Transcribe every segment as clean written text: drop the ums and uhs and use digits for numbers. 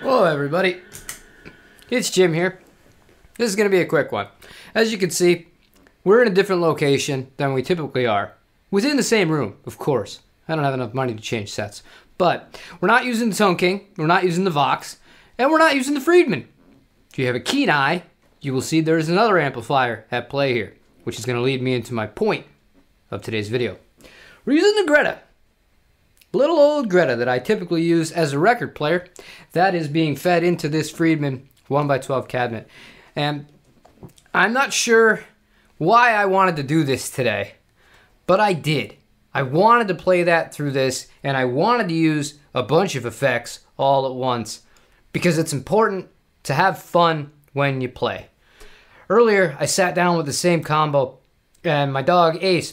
Hello everybody, it's Jim here. This is going to be a quick one. As you can see, we're in a different location than we typically are. Within the same room, of course. I don't have enough money to change sets. But we're not using the Tone King, we're not using the Vox, and we're not using the Friedman. If you have a keen eye, you will see there is another amplifier at play here, which is going to lead me into my point of today's video. We're using the Greta. Little old Greta that I typically use as a record player that is being fed into this Friedman 1x12 cabinet. And I'm not sure why I wanted to do this today, but I did. I wanted to play that through this, and I wanted to use a bunch of effects all at once because it's important to have fun when you play. Earlier, I sat down with the same combo, and my dog Ace,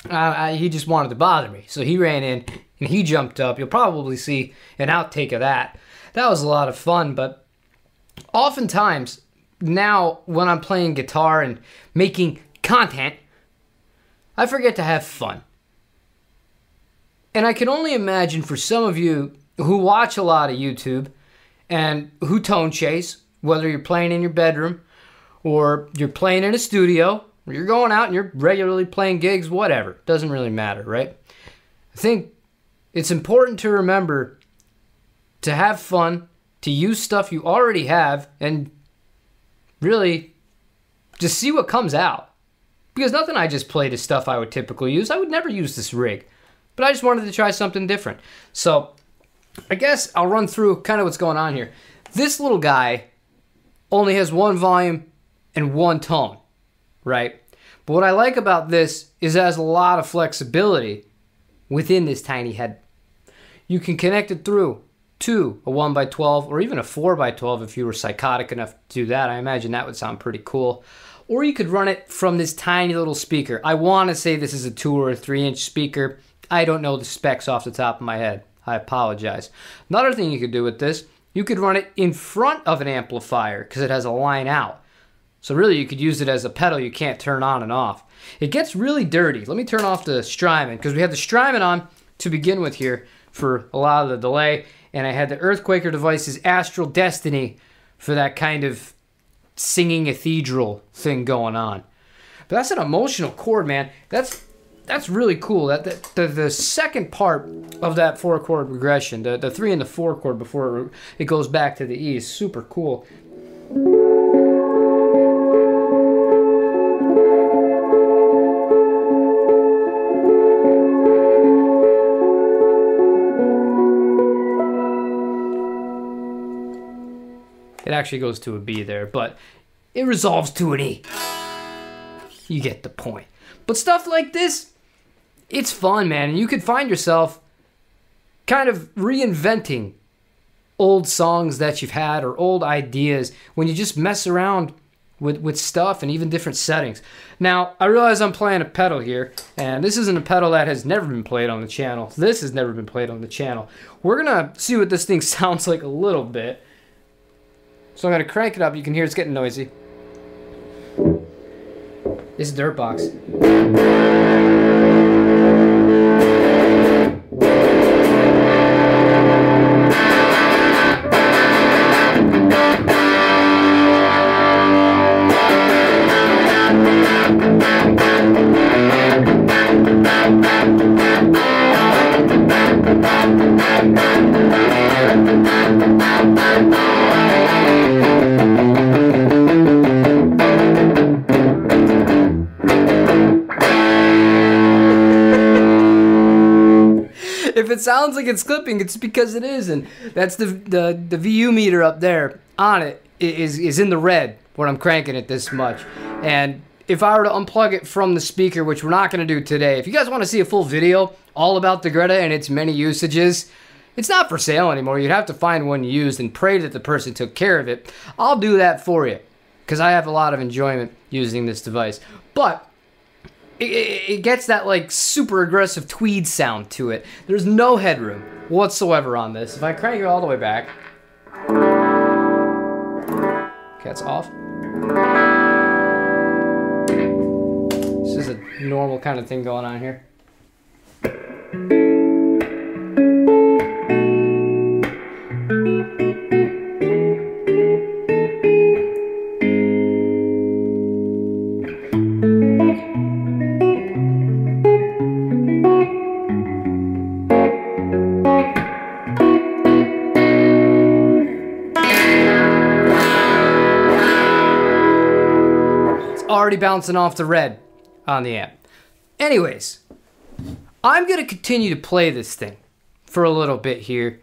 he just wanted to bother me, so he ran in and he jumped up. You'll probably see an outtake of that. That was a lot of fun, but oftentimes now when I'm playing guitar and making content, I forget to have fun. And I can only imagine for some of you who watch a lot of YouTube and who tone chase, whether you're playing in your bedroom or you're playing in a studio, or you're going out and you're regularly playing gigs, whatever. Doesn't really matter, right? I think it's important to remember to have fun, to use stuff you already have, and really just see what comes out. Because nothing I just played is stuff I would typically use. I would never use this rig. But I just wanted to try something different. So I guess I'll run through kind of what's going on here. This little guy only has one volume and one tone, right? But what I like about this is it has a lot of flexibility within this tiny head. You can connect it through to a 1x12 or even a 4x12 if you were psychotic enough to do that. I imagine that would sound pretty cool. Or you could run it from this tiny little speaker. I want to say this is a 2 or a 3-inch speaker. I don't know the specs off the top of my head. I apologize. Another thing you could do with this, you could run it in front of an amplifier because it has a line out. So really you could use it as a pedal you can't turn on and off. It gets really dirty. Let me turn off the Strymon because we have the Strymon on to begin with here for a lot of the delay. And I had the Earthquaker Devices Astral Destiny for that kind of singing cathedral thing going on. But that's an emotional chord, man. That's really cool. The second part of that 4-chord regression, the 3 and the 4 chord before it goes back to the E is super cool. It actually goes to a B there, but it resolves to an E. You get the point. But stuff like this, it's fun, man. And you could find yourself kind of reinventing old songs that you've had or old ideas when you just mess around with stuff and even different settings. Now, I realize I'm playing a pedal here, and this isn't a pedal that has never been played on the channel. This has never been played on the channel. We're going to see what this thing sounds like a little bit. So I'm going to crank it up. You can hear it's getting noisy. This is Dirtbox. If it sounds like it's clipping, it's because it is, and that's the VU meter up there on it is in the red when I'm cranking it this much. And if I were to unplug it from the speaker, which we're not going to do today, if you guys want to see a full video all about the Greta and its many usages, it's not for sale anymore. You'd have to find one used and pray that the person took care of it. I'll do that for you because I have a lot of enjoyment using this device. But it gets that like super aggressive tweed sound to it. There's no headroom whatsoever on this. If I crank it all the way back, okay, it's off. This is a normal kind of thing going on here. Already bouncing off the red on the amp. Anyways, I'm going to continue to play this thing for a little bit here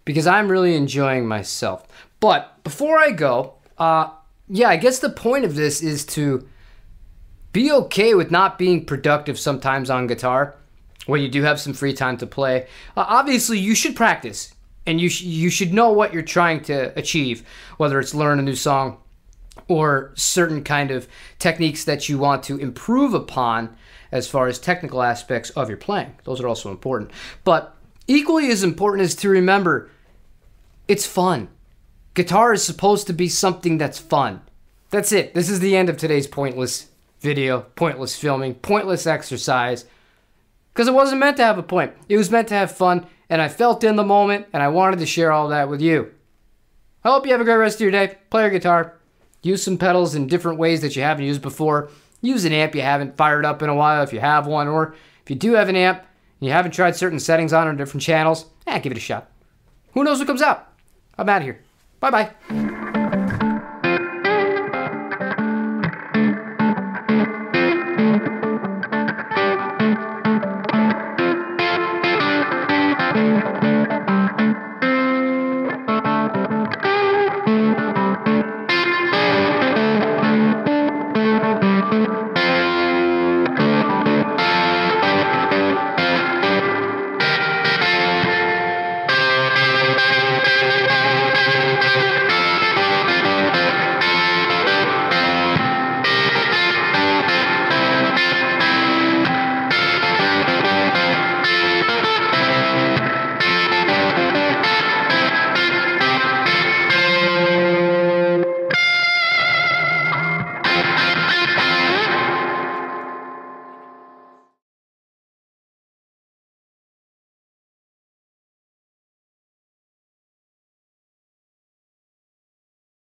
because I'm really enjoying myself. But before I go, yeah, I guess the point of this is to be okay with not being productive sometimes on guitar when you do have some free time to play. Obviously, you should practice and you should know what you're trying to achieve, whether it's learn a new song or certain kind of techniques that you want to improve upon as far as technical aspects of your playing. Those are also important. But equally as important is to remember, it's fun. Guitar is supposed to be something that's fun. That's it. This is the end of today's pointless video, pointless filming, pointless exercise. Because it wasn't meant to have a point. It was meant to have fun, and I felt in the moment, and I wanted to share all that with you. I hope you have a great rest of your day. Play your guitar. Use some pedals in different ways that you haven't used before. Use an amp you haven't fired up in a while if you have one, or if you do have an amp and you haven't tried certain settings on different channels, give it a shot. Who knows what comes out? I'm out of here. Bye-bye.